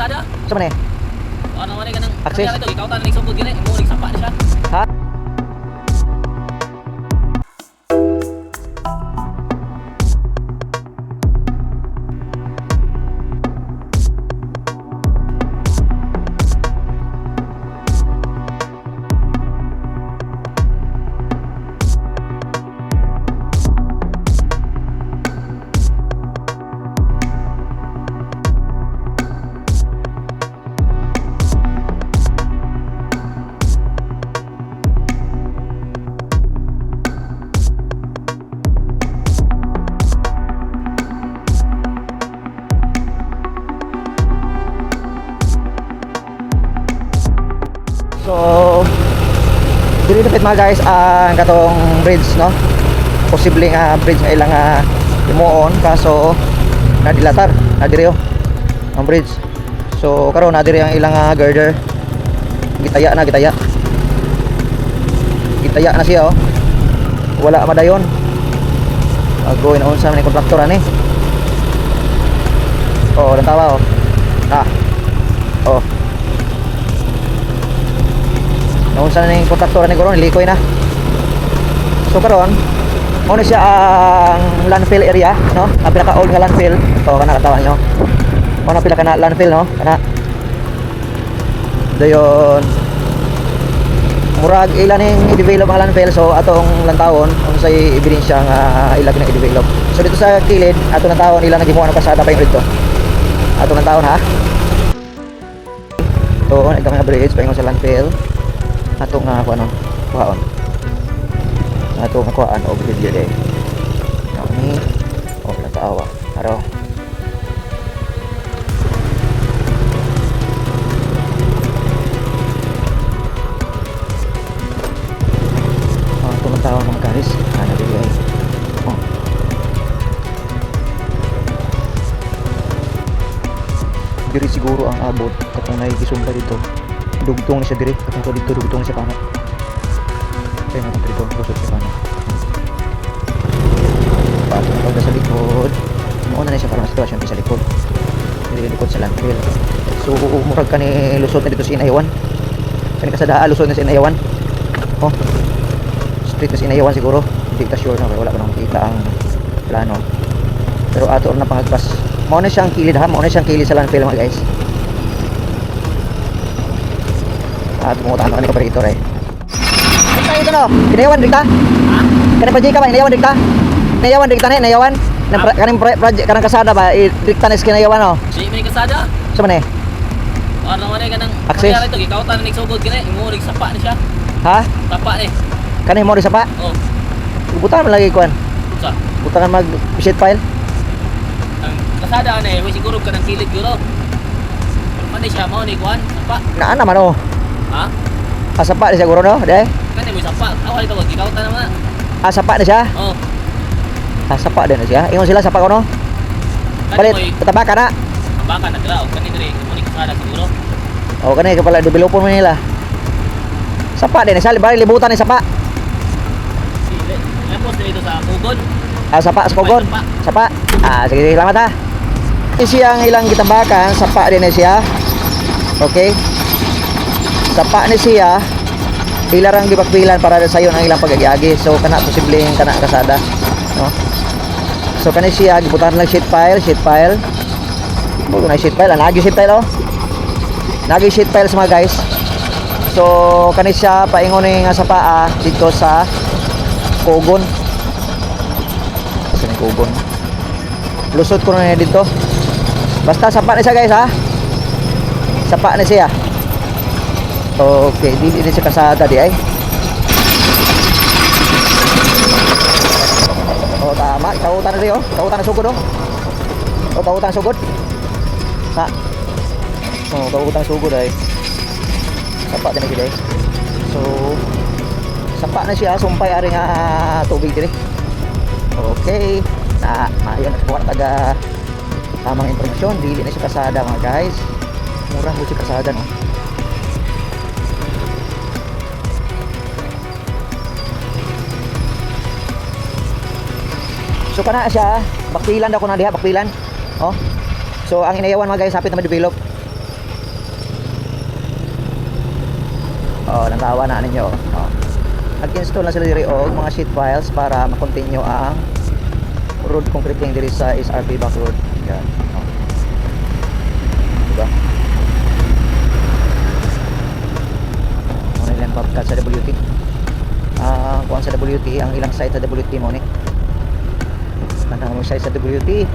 kasada. Sa man eh? Ano man ka nang Access? ito, ikaw ta ning sugod gini, mo ning sapa na siya. Ha? So, dili dapat mga guys ang katong bridge, no? Posible nga bridge nga ilang himuon kaso nadilatar, nadiri ang bridge. So karon nadiri ang ilang girder. Gitaya na gitaya na siya oh. Wala madayon. Agoy na unsa man ni kontraktor ani. Oh, lantawa oh. Oh. Naunsa na yung kontraktor ni Coron, likoy na. So karon, ano siya ang landfill area, no? Ang pinaka-old nga landfill. O, kana katawan nyo. Ano pila ka na landfill, no? Kana. Dayon. Murag ilan yung i-develop ang landfill. So, atong lantawon, kung sa'y ebidensya nga ilag na i-develop. So, dito sa kilid, atong lantawon, ilan nagimuha ng kasada pa yung dito. Atong lantawon, ha? Ito, ito nga bridge, paingon sa landfill. Atong ano kuhaon atong kuhaan og video day ni og nataawa araw atong nataawa mga guys ana dili ay oh diri siguro ang abot katong naikisumpa dito. Dugtong na siya diri, katong dito dugtong na siya kana. Kaya natin dito, kusot siya kana. Pasok na sa likod. Mauna na siya parang sitwasyon sa likod. Hindi likod sa landfill. So, murag ka ni lusot na dito sa Inayawan. Kani kasadaa, lusot na sa Inayawan. Oh, street na sa Inayawan siguro. Hindi ka sure na, wala pa nang kita ang plano. Pero ato na pangagpas. Mauna siyang kilid ha, mauna siyang kilid sa landfill mga guys. At pumunta ka ni operator eh. Basta ito no, kinayawan dikta? Kani project ka ba, kinayawan dikta? Kinayawan dikta ni, kinayawan? Kaning project, kanang kasada ba, dikta ni kinayawan no? Si may kasada. Sa man eh? Ano man ka nang Access? ito, ikaw ta ning sugod gini, mo ning sapa na siya. Ha? Sapa ni. Kani mo rin sapa? Oh, Buta man lagi kuan. sa. Buta kan mag sheet file. Ang kasada na, way siguro ka nang kilid gyud. Mani siya mo ni kuan, sapa. Naa naman oh. Ha? Sapa ni siguro no, dai. Kani mo sapa. Awal ka wag ikaw ta naman. Sapa ni siya. Oh. Sapa din na siya. Ingon sila sapa ko no. Kani Palit, mo tabakan na. baka na dira, kani diri, mo ning kasada siguro. O kanay ka pala developon mo nila. Sapa din na siya, bali libutan ni sapa. Sile. Lepos dito sa Kugon. Sapa sa Kogon. Sapa. Sige, salamat ha. Siya ang ilang gitambakan, sapa din na siya. Okay. Sapa ni siya, ilarang gipakbilan para sa sayon ang ilang pagagiagi. So kana posibleng kana kasada, no? So kani siya gibutan lang sheet file. Bugo na sheet file, nagi sheet file oh. Nagi sheet file mga guys. So kani siya paingon ni nga sapa dito sa Kugon. Sa Kugon. Lusot ko na dito. Basta sapa ni siya guys ha. Sapa ni siya. Okay, dili ni siya kasada di ay. Oh, tama, kautan na rin oh. Kautan na sugod oh. Oh, kautan sugod. Sa. Oh, kautan sugod ay. Sapa din gid ay. So, sapa na siya sumpay ari nga tubig diri. Okay. Ayun nakuha taga tamang impormasyon, dili na siya kasada mga guys. Murang mo siya kasada no. So kana siya, bakpilan daw ko na diha, bakpilan. Oh. So ang inayawan mga guys, hapit na ma-develop. natawa na ninyo. Nag-install na sila diri og mga sheet files para ma-continue ang road concreting diri sa SRP Back Road. Yan. Diba? Muna ilang babkat sa WT. Kuan sa WT, ang ilang site sa WT mo ni. Tandang mo site sa WT.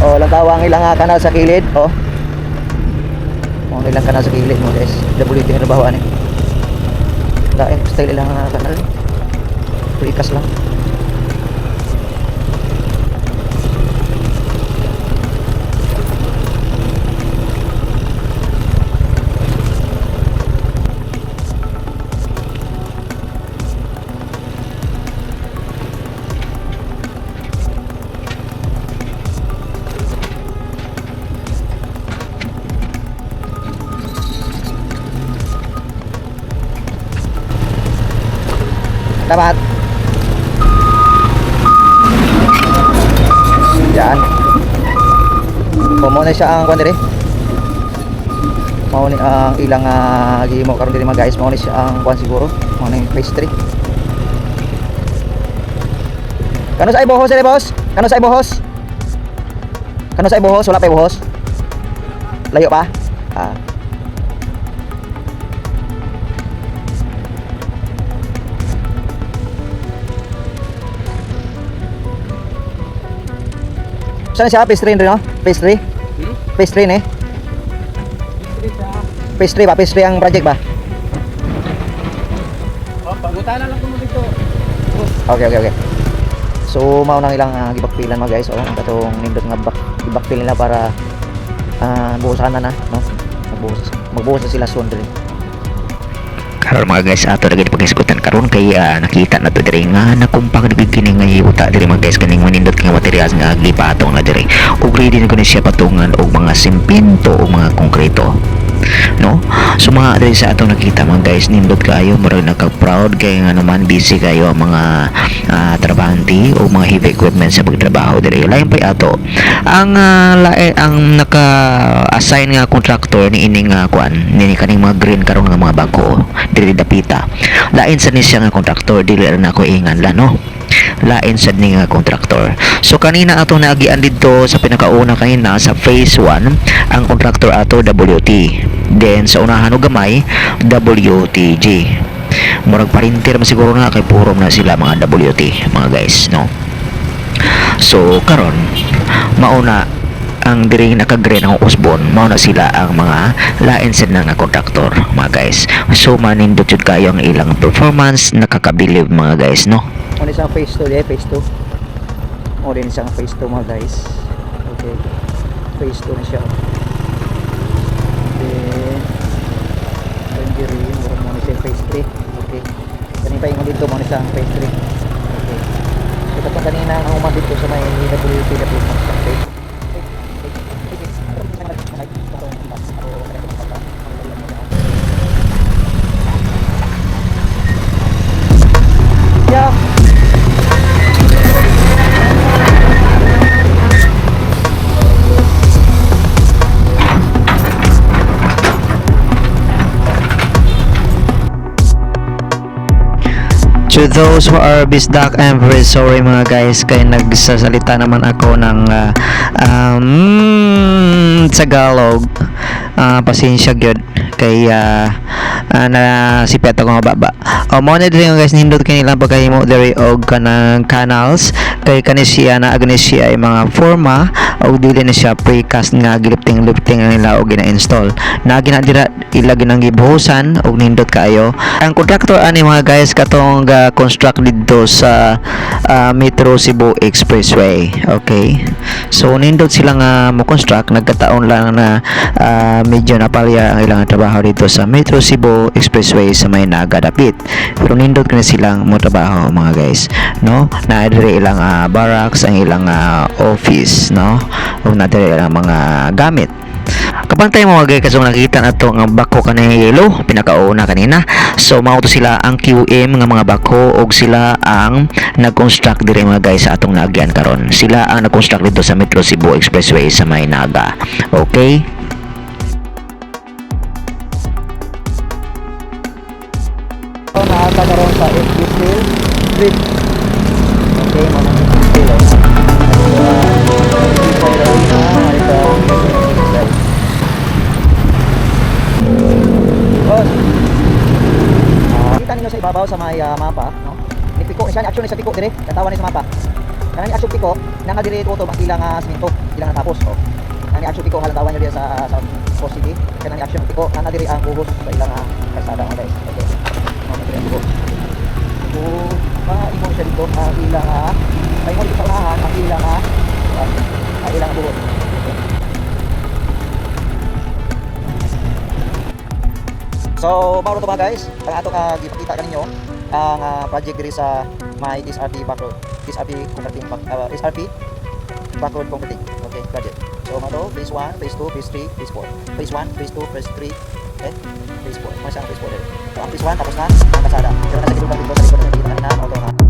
Lantawa ang ilang kanal sa kilid. Ang ilang kanal sa kilid mo guys. WT na trabaho ani. Lain style ilang kanal. Ikas lang. Dapat yan muna siya ang kuan diri mao ni ang ilang gihimo karon diri mga guys, mao ni siya ang kuan siguro mao ni phase 3. Kano sa ibuhos diri boss? Kano sa ibuhos? Kano sa ibuhos? Wala pa ibuhos? Layo pa? Saan siya? Phase 3 rin, no? Phase 3? Phase 3 eh? Phase 3 ba? Phase 3 ang project ba? Pagutana lang ko mo dito. Okay. So, mao nang ilang gibakpilan mga guys. Ang katong nindot nga gibakpil nila para buhusan na no? Magbuhos na sila soon rin. Karon mga guys, ato lagi pag-iskutan karon kay nakita na to diri nga nakumpang nagkini nga yuta diri mga guys kaning manindot nga materials nga gipatong na diri. Ug ready na kuno siya patungan og mga simento o mga konkreto. No? So mga diri sa ato nakita mga guys, nindot kayo murag naka-proud kay nga naman busy kayo ang mga trabahante o mga heavy equipment sa pagtrabaho diri. Lain pa ato ang naka-assign nga contractor ni ining kuan ni kaning mga green karon nga mga bangko diri dapita. Lain sa ni siya nga contractor dili na ako ingan la no. Lain sad ni nga contractor. So kanina ato naagian didto sa pinakauna kanina sa phase 1 ang contractor ato WT. Then sa unahan og gamay WTG. Murag parinter man siguro na kay puro na sila mga WT mga guys no. So karon mauna ang diri naka-green ang Osborne, mao na sila ang mga lain sad na nga contractor mga guys. So manindot jud kayo ang ilang performance, nakakabilib mga guys no. Muna isang phase 2 eh, phase 2. O din isang phase 2 mga guys. Okay. Phase 2 na siya. Then diri muna siya phase 3. Okay. Kanina pa yung dito muna isang phase 3. Okay. So kapag kanina ang umabot ko sa may WT na phase 1. Yeah. To those who are bisdak, I'm very sorry mga guys kay nagsasalita naman ako ng Tagalog. Pasensya gyud kay na sipet ako mababa. Mo na diri guys, nindot kanila pagkahimo diri og kanang canals kay kani siya na agni siya ay mga forma og dili na siya precast nga lifting ang nila og gina-install. Na ginadira ila ginang gibuhusan og nindot kaayo. Ang contractor ani mga guys katong construct dito sa Metro Cebu Expressway. Okay. So nindot sila nga mo construct, nagkataon lang na medyo napalya ang ilang trabaho dito sa Metro Cebu Expressway sa may nagadapit. Pero nindot kani silang mo trabaho mga guys, no? Na diri ilang barracks, ang ilang office, no? Ug na diri ilang mga gamit. Kapantay mo mga guys, kasong nakita na to ang bako kanina yellow, pinakauna kanina. So mao to sila ang QM nga mga bako og sila ang nag-construct diri mga guys sa atong naagyan karon. Sila ang nag-construct dito sa Metro Cebu Expressway sa may Naga. Okay? sa FB Steel Street. Okay, mga steel. Kita ninyo sa ibabaw sa may mapa, no? Ni piko siya, ni action ni sa piko dire, katawan ni sa mapa. Kanang ni action piko, nang dire ito ba ilang semento, ilang tapos, oh. Kanang ni action piko halantawan niyo diya sa Post City. Kanang ni action piko, nang dire ang buhos sa ilang kalsada mo guys. Okay. Mga dire ang buhos. So, imo siya dito ilang ay mo dito sa unahan ang ilang buhos. Okay. So, mao to ba guys? Ang ato gipakita kaninyo ang project diri sa may SRP backroad. SRP converting SRP backroad converting. Okay, project. So, mao to phase 1, phase 2, phase 3, phase 4. Phase 1, phase 2, phase 3, okay? Phase 4. Mao siya ang phase 4 diri. So, ang phase 1 tapos na ang kalsada. Pero nasa gilid dito sa likod ng kita na mao to na